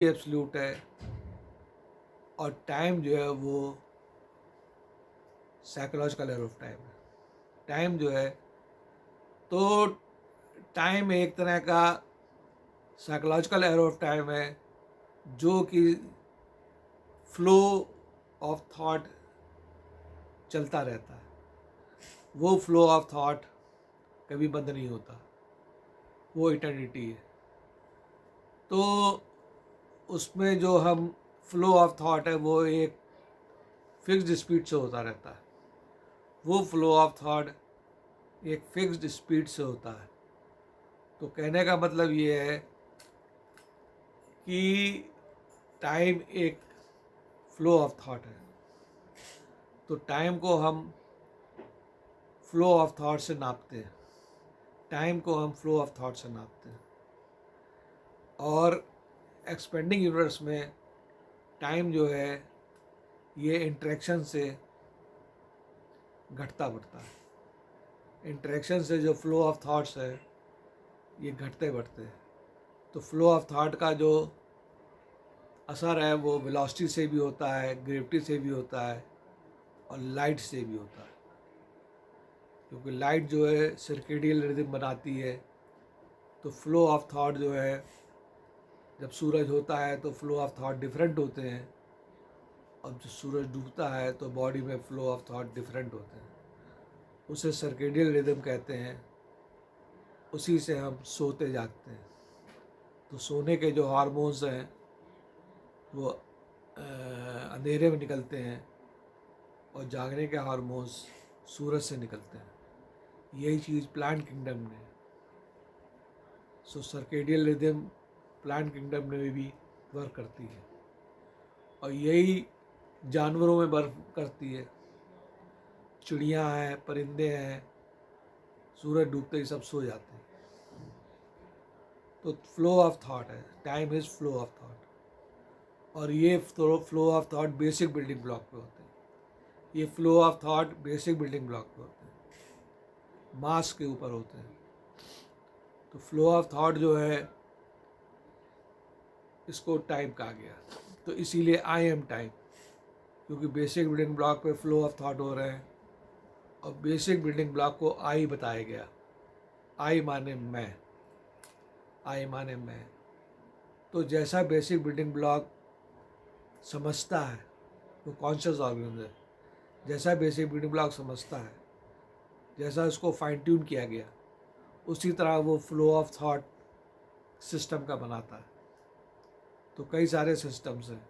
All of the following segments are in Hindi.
एब्सोल्यूट है और टाइम जो है वो साइकोलॉजिकल एरर ऑफ टाइम है। टाइम जो है, तो टाइम एक तरह का साइकोलॉजिकल एरर ऑफ टाइम है जो कि फ्लो ऑफ थॉट चलता रहता है। वो फ्लो ऑफ थॉट कभी बंद नहीं होता, वो इटर्निटी है। तो उसमें जो हम फ्लो ऑफ थॉट है वो एक फिक्स्ड स्पीड से होता रहता है। वो फ्लो ऑफ थॉट एक फिक्स्ड स्पीड से होता है। तो कहने का मतलब ये है कि टाइम एक फ्लो ऑफ थॉट है। तो टाइम को हम फ्लो ऑफ थॉट से नापते हैं। टाइम को हम फ्लो ऑफ थॉट से नापते हैं। और एक्सपेंडिंग यूनिवर्स में टाइम जो है ये इंटरेक्शन से घटता बढ़ता है। इंटरेक्शन से जो फ्लो ऑफ थॉट्स है ये घटते बढ़ते हैं। तो फ्लो ऑफ थॉट का जो असर है वो वेलोसिटी से भी होता है, ग्रेविटी से भी होता है और लाइट से भी होता है। क्योंकि लाइट जो है सर्केडियल रिदम बनाती है। तो फ्लो ऑफ थॉट जो है, जब सूरज होता है तो फ्लो ऑफ थॉट डिफरेंट होते हैं, और जब सूरज डूबता है तो बॉडी में फ्लो ऑफ थॉट डिफरेंट होते हैं। उसे सर्केडियल रिदम कहते हैं। उसी से हम सोते जागते हैं। तो सोने के जो हार्मोन्स हैं वो अंधेरे में निकलते हैं और जागने के हार्मोन्स सूरज से निकलते हैं। यही चीज़ प्लांट किंगडम में है। सो सर्केडियल रिदम प्लांट किंगडम में भी वर्क करती है और यही जानवरों में वर्क करती है। चिड़ियाँ हैं, परिंदे हैं, सूरज डूबते ही सब सो जाते हैं। तो फ्लो ऑफ थॉट है, time is flow of thought. और ये flow of thought basic building block पे होते हैं। ये flow of thought basic building block पे होते हैं, मास के ऊपर होते हैं। तो फ्लो ऑफ थॉट जो है इसको टाइम कहा गया। तो इसीलिए आई एम टाइम, क्योंकि बेसिक बिल्डिंग ब्लॉक पे फ्लो ऑफ थॉट हो रहे हैं और बेसिक बिल्डिंग ब्लॉक को आई बताया गया। आई माने मैं, आई माने मैं। तो जैसा बेसिक बिल्डिंग ब्लॉक समझता है वो कॉन्शियस ऑर्गेनिज्म है। जैसा बेसिक बिल्डिंग ब्लॉक समझता है, जैसा उसको फाइन ट्यून किया गया, उसी तरह वो फ्लो ऑफ थॉट सिस्टम का बनाता है। तो कई सारे सिस्टम्स हैं,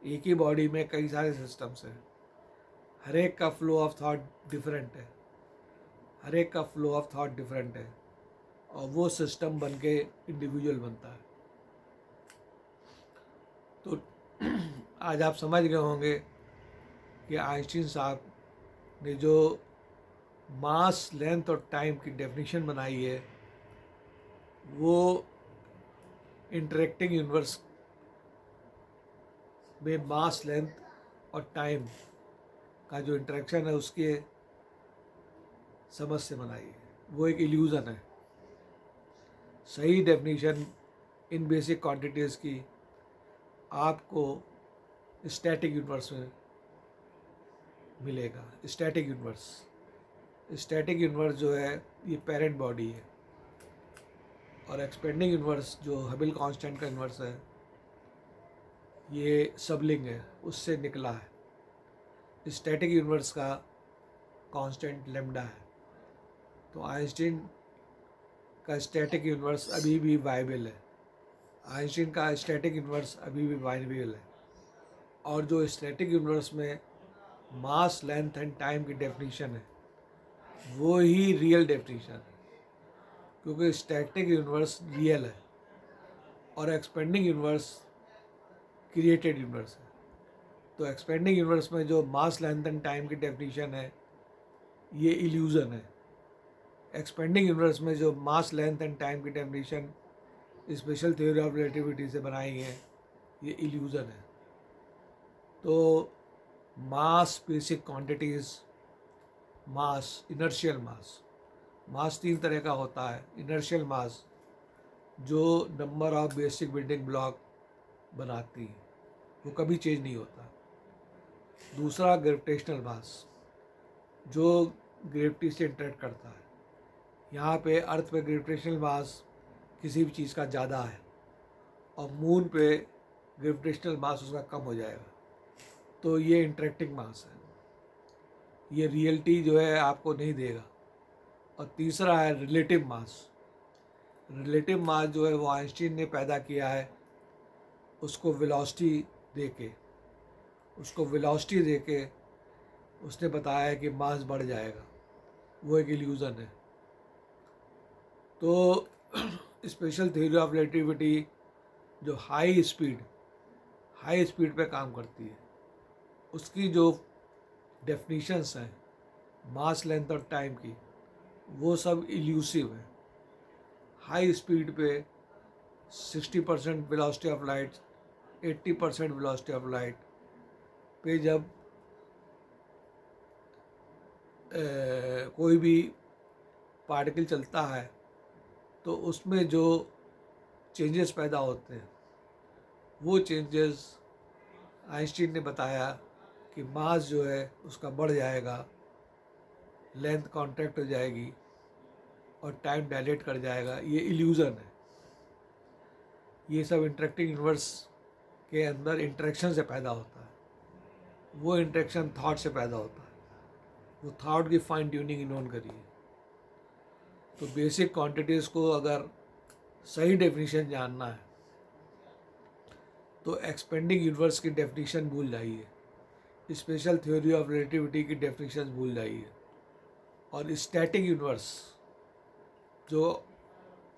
एक ही बॉडी में कई सारे सिस्टम्स हैं। हर एक का फ्लो ऑफ थॉट डिफरेंट है, हर एक का फ्लो ऑफ थॉट डिफरेंट है और वो सिस्टम बन के इंडिविजुअल बनता है। तो आज आप समझ गए होंगे कि आइंस्टीन साहब ने जो मास, लेंथ और टाइम की डेफिनेशन बनाई है वो इंटरेक्टिंग यूनिवर्स में मास, लेंथ और टाइम का जो इंटरेक्शन है उसके समझ से बनाई है। वो एक इल्यूज़न है। सही डेफिनेशन इन बेसिक क्वांटिटीज़ की आपको स्टैटिक यूनिवर्स में मिलेगा। स्टैटिक यूनिवर्स, स्टैटिक यूनिवर्स जो है ये पेरेंट बॉडी है और एक्सपेंडिंग यूनिवर्स जो हबिल कांस्टेंट का यूनिवर्स है ये सबलिंग है, उससे निकला है। स्टैटिक यूनिवर्स का कांस्टेंट लेमडा है। तो आइंस्टीन का स्टैटिक यूनिवर्स अभी भी वायबल है। आइंस्टीन का स्टैटिक यूनिवर्स अभी भी वायबल है। और जो स्टैटिक यूनिवर्स में मास, लेंथ एंड टाइम की डेफिनेशन है वो ही रियल डेफिनेशन है, क्योंकि स्टैटिक यूनिवर्स रियल है और एक्सपेंडिंग यूनिवर्स क्रिएटेड यूनिवर्स है। तो एक्सपेंडिंग यूनिवर्स में जो मास, लेंथ एंड टाइम की डेफिनेशन है ये इल्यूज़न है। एक्सपेंडिंग यूनिवर्स में जो मास, लेंथ एंड टाइम की definition special theory of relativity से बनाई है ये इल्यूज़न है। तो मास, बेसिक क्वांटिटीज़, मास, इनर्शियल मास। मास तीन तरह का होता है। इनर्शियल मास जो number of basic building block बनाती हैं, वो कभी चेंज नहीं होता। दूसरा ग्रेविटेशनल मास, जो ग्रेविटी से इंटरेक्ट करता है। यहाँ पे अर्थ पे ग्रेविटेशनल मास किसी भी चीज़ का ज़्यादा है और मून पे ग्रेविटेशनल मास उसका कम हो जाएगा, तो ये इंटरेक्टिंग मास है, ये रियलिटी जो है आपको नहीं देगा। और तीसरा है रिलेटिव मास। रिलेटिव मास जो है वो आइंस्टीन ने पैदा किया है, उसको वेलोसिटी देके, उसने बताया है कि मास बढ़ जाएगा। वो एक इल्यूज़न है। तो स्पेशल थ्योरी ऑफ रिलेटिविटी जो हाई स्पीड पे काम करती है, उसकी जो डेफिनीशंस हैं मास, लेंथ और टाइम की, वो सब इल्यूसिव है। हाई स्पीड पे 60% velocity of light, 80% velocity of light पे जब कोई भी पार्टिकल चलता है तो उसमें जो चेंजेस पैदा होते हैं, वो चेंजेस आइंस्टीन ने बताया कि मास जो है उसका बढ़ जाएगा, लेंथ कॉन्ट्रैक्ट हो जाएगी और टाइम डायलेट कर जाएगा। ये इल्यूज़न है। ये सब इंटरेक्टिंग यूनिवर्स के अंदर इंटरेक्शन से पैदा होता है। वो इंटरेक्शन थॉट से पैदा होता है। वो थॉट की फाइन ट्यूनिंग इन्होंने करी है। तो बेसिक क्वांटिटीज़ को अगर सही डेफिनेशन जानना है तो एक्सपेंडिंग यूनिवर्स की डेफिनेशन भूल जाइए, स्पेशल थ्योरी ऑफ रिलेटिविटी की डेफिनेशन भूल जाइए, और स्टैटिक यूनिवर्स जो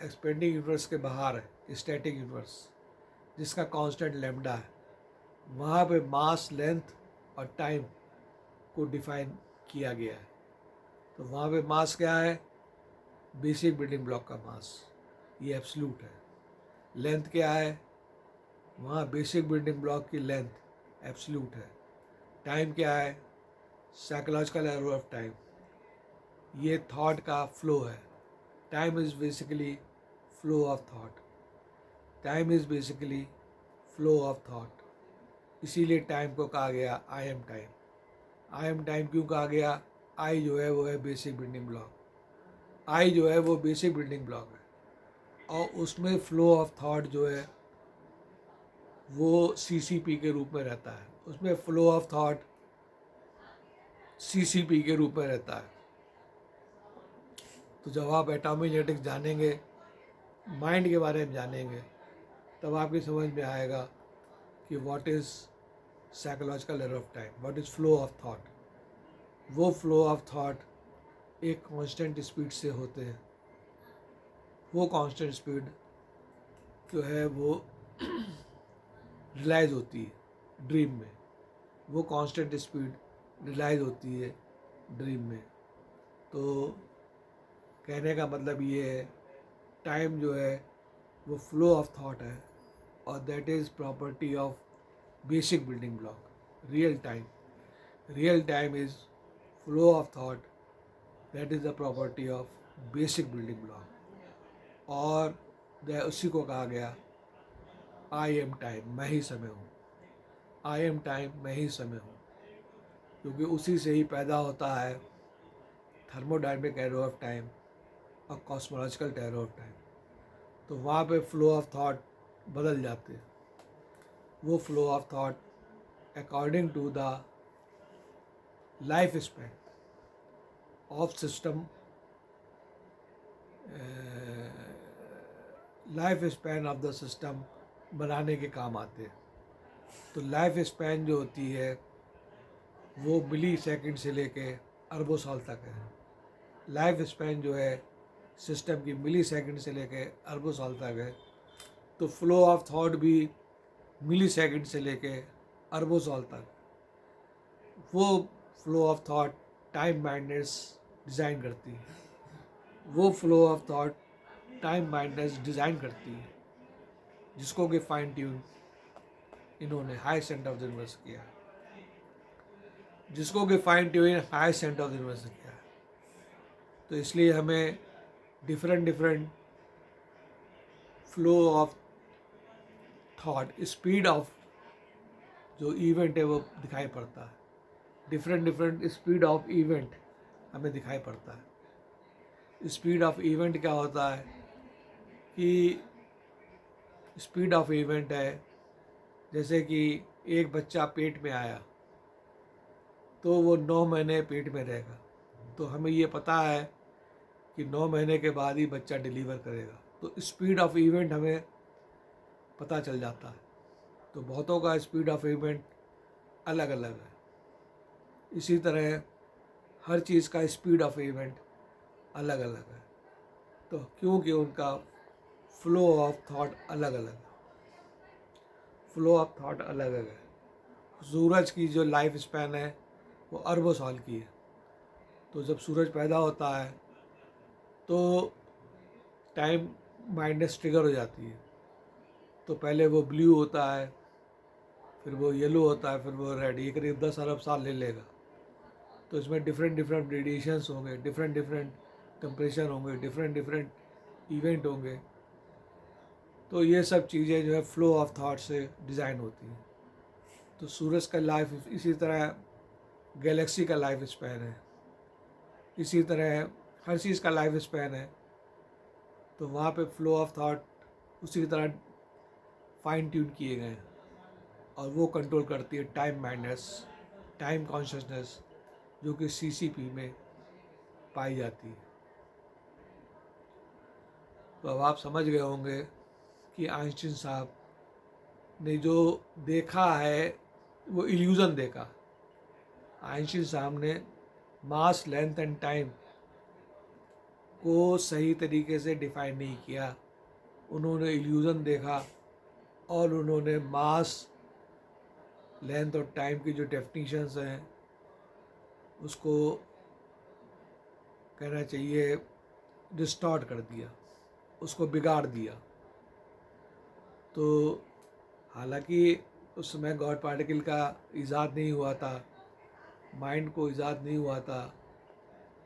एक्सपेंडिंग यूनिवर्स के बाहर है, स्टैटिक यूनिवर्स जिसका कांस्टेंट लैम्डा है, वहाँ पे मास, लेंथ और टाइम को डिफाइन किया गया है। तो वहाँ पे मास क्या है? बेसिक बिल्डिंग ब्लॉक का मास, ये एब्सोल्यूट है। लेंथ क्या है? वहाँ बेसिक बिल्डिंग ब्लॉक की लेंथ एब्सोल्यूट है। टाइम क्या है? साइकोलॉजिकल एरर ऑफ टाइम, ये थॉट का फ्लो है। Time is basically flow of thought, time is basically flow of thought. इसीलिए टाइम को कहा गया I am time. I am time क्यों कहा गया? आई जो है वो है बेसिक बिल्डिंग ब्लॉक, आई जो है वो बेसिक बिल्डिंग ब्लॉक है, और उसमें फ्लो ऑफ थॉट जो है वो सीसीपी के रूप में रहता है। उसमें फ्लो ऑफ थॉट सीसीपी के रूप में रहता है। तो जब आप एटॉमिक जेनेटिक्स जानेंगे, माइंड के बारे में जानेंगे, तब आपकी समझ में आएगा कि what is psychological error of time, what is flow of thought. वो फ्लो ऑफ थॉट एक कांस्टेंट स्पीड से होते हैं। वो कांस्टेंट स्पीड जो है वो रियलाइज़ होती है ड्रीम में। वो कांस्टेंट स्पीड रियलाइज़ होती है ड्रीम में। तो कहने का मतलब ये है, टाइम जो है वो फ्लो ऑफ थॉट है, और that is property of basic building block. Real time is flow of thought, that is the property of basic building block. और उसी को कहा गया आई एम टाइम, मैं ही समय हूँ। आई एम टाइम, मैं ही समय हूँ, क्योंकि उसी से ही पैदा होता है थर्मोडायनेमिक एरर ऑफ टाइम और कॉस्मोलॉजिकल एरर ऑफ टाइम। तो वहाँ पे फ्लो ऑफ थॉट बदल जाते हैं। वो flow of thought according to the life span of system, life span of the system बनाने के काम आते हैं। तो लाइफ स्पैन जो होती है वो मिली सेकंड से लेके अरबों साल तक है। लाइफ स्पैन जो है सिस्टम की मिली सेकंड से लेके अरबों साल तक है। तो फ्लो ऑफ थॉट भी मिली सेकंड से लेके अरबों साल तक। वो flow of thought time mindness design करती है। वो flow of thought time mindness design करती है, जिसको कि फाइन ट्यून इन्होंने high centre of the universe किया, जिसको कि fine tune high centre of the universe किया। तो इसलिए हमें different flow of thought, speed of जो इवेंट है वो दिखाई पड़ता है। Different different speed of event हमें दिखाई पड़ता है। स्पीड ऑफ इवेंट क्या होता है कि स्पीड ऑफ इवेंट है जैसे कि एक बच्चा पेट में आया तो वो 9 महीने पेट में रहेगा, तो हमें ये पता है कि 9 महीने के बाद ही बच्चा डिलीवर करेगा, तो स्पीड ऑफ इवेंट हमें पता चल जाता है। तो बहुतों का स्पीड ऑफ इवेंट अलग अलग है। इसी तरह हर चीज़ का स्पीड ऑफ इवेंट अलग अलग है, तो क्योंकि उनका फ्लो ऑफ थॉट अलग अलग है। फ्लो ऑफ थॉट अलग अलग है। सूरज की जो लाइफ स्पैन है वो अरबों साल की है। तो जब सूरज पैदा होता है तो टाइम माइंडनेस ट्रिगर हो जाती है। तो पहले वो ब्लू होता है, फिर वो येलो होता है, फिर वो रेड। ये करीब 10 अरब साल ले लेगा। तो इसमें डिफरेंट डिफरेंट रेडिएशंस होंगे, डिफरेंट डिफरेंट टेम्परेचर होंगे, डिफरेंट डिफरेंट इवेंट होंगे। तो ये सब चीज़ें जो है फ्लो ऑफ थॉट से डिज़ाइन होती हैं। तो सूरज का लाइफ इसी तरह गैलेक्सी का लाइफ स्पैन है, इसी तरह हर चीज़ का लाइफ स्पैन है। तो वहाँ पे फ्लो ऑफ थॉट उसी तरह फाइन ट्यून किए गए हैं और वो कंट्रोल करती है टाइम माइंडनेस, टाइम कॉन्शियसनेस, जो कि सीसीपी में पाई जाती है। तो अब आप समझ गए होंगे कि आइंस्टीन साहब ने जो देखा है वो इल्यूज़न देखा। आइंस्टीन साहब ने मास, लेंथ एंड टाइम को सही तरीके से डिफाइन नहीं किया। उन्होंने इल्यूज़न देखा और उन्होंने मास, लेंथ और टाइम की जो डेफिनेशंस हैं उसको कहना चाहिए डिस्टॉर्ट कर दिया, उसको बिगाड़ दिया। तो हालांकि उस समय गॉड पार्टिकल का इजाद नहीं हुआ था, माइंड को इजाद नहीं हुआ था,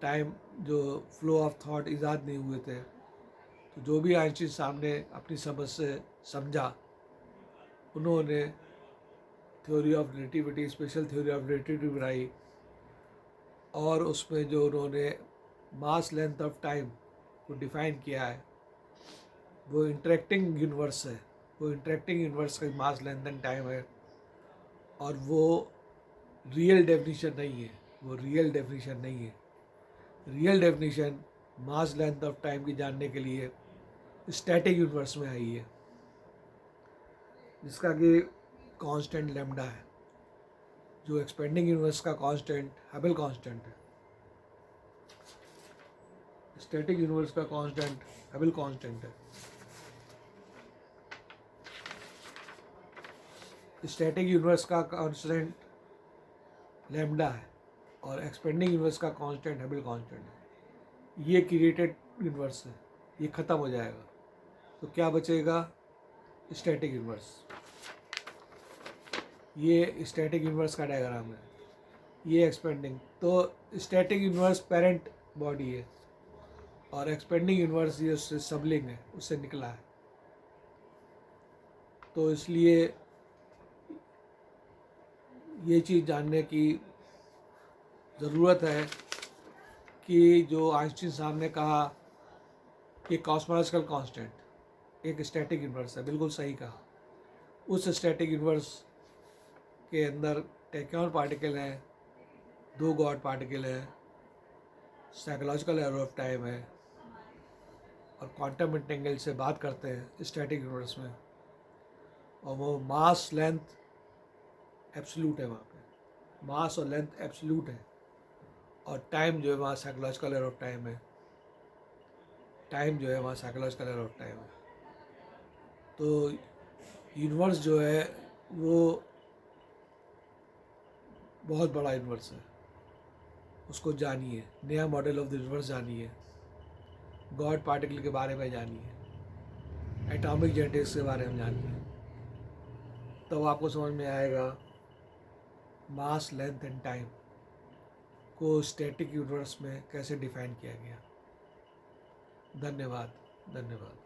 टाइम जो फ्लो ऑफ थॉट इजाद नहीं हुए थे। तो जो भी आइंस्टीन साहब ने अपनी समझ से समझा, उन्होंने theory of relativity, special theory of relativity बनाई और उसमें जो उन्होंने मास, लेंथ ऑफ टाइम को डिफाइन किया है वो इंटरेक्टिंग यूनिवर्स है। वो इंटरेक्टिंग यूनिवर्स का मास, लेंथ एंड टाइम है और वो रियल डेफिनेशन नहीं है। वो रियल डेफिनेशन नहीं है। Real definition mass, length of time की जानने के लिए स्टैटिक यूनिवर्स में आई है, जिसका कि कांस्टेंट लैम्डा है। जो एक्सपेंडिंग यूनिवर्स का कांस्टेंट हबल कांस्टेंट है, स्टैटिक यूनिवर्स का कांस्टेंट हबल कांस्टेंट है। स्टैटिक यूनिवर्स का कांस्टेंट लैम्डा है और एक्सपेंडिंग यूनिवर्स का कांस्टेंट हबल कांस्टेंट है। ये क्रिएटेड यूनिवर्स है, ये ख़त्म हो जाएगा तो क्या बचेगा? Static universe. ये स्टैटिक यूनिवर्स का डायग्राम है, ये एक्सपेंडिंग। तो स्टैटिक यूनिवर्स पेरेंट बॉडी है और एक्सपेंडिंग यूनिवर्स ये उससे सबलिंग है, उससे निकला है। तो इसलिए ये चीज़ जानने की ज़रूरत है कि जो आइंस्टीन साहब ने कहा कि कॉस्मोलॉजिकल कांस्टेंट एक स्टैटिक यूनिवर्स है, बिल्कुल सही कहा। उस स्टैटिक यूनिवर्स के अंदर टैक्योन पार्टिकल हैं, 2 गॉड पार्टिकल हैं, साइकोलॉजिकल एरर ऑफ टाइम है और क्वांटम इंटेंगल से बात करते हैं स्टैटिक यूनिवर्स में। और वो मास, लेंथ एब्सोल्यूट है, वहाँ पे मास और लेंथ एब्सोल्यूट है और टाइम जो है वहाँ साइकोलॉजिकल एरर ऑफ टाइम है। टाइम जो है वहाँ साइकोलॉजिकल एरर ऑफ टाइम है। तो यूनिवर्स जो है वो बहुत बड़ा यूनिवर्स है, उसको जानिए। नया मॉडल ऑफ द यूनिवर्स जानिए, गॉड पार्टिकल के बारे में जानिए, एटॉमिक जेनेटिक्स के बारे में जानिए, तो आपको समझ में आएगा मास, लेंथ एंड टाइम को स्टैटिक यूनिवर्स में कैसे डिफाइन किया गया। धन्यवाद, धन्यवाद।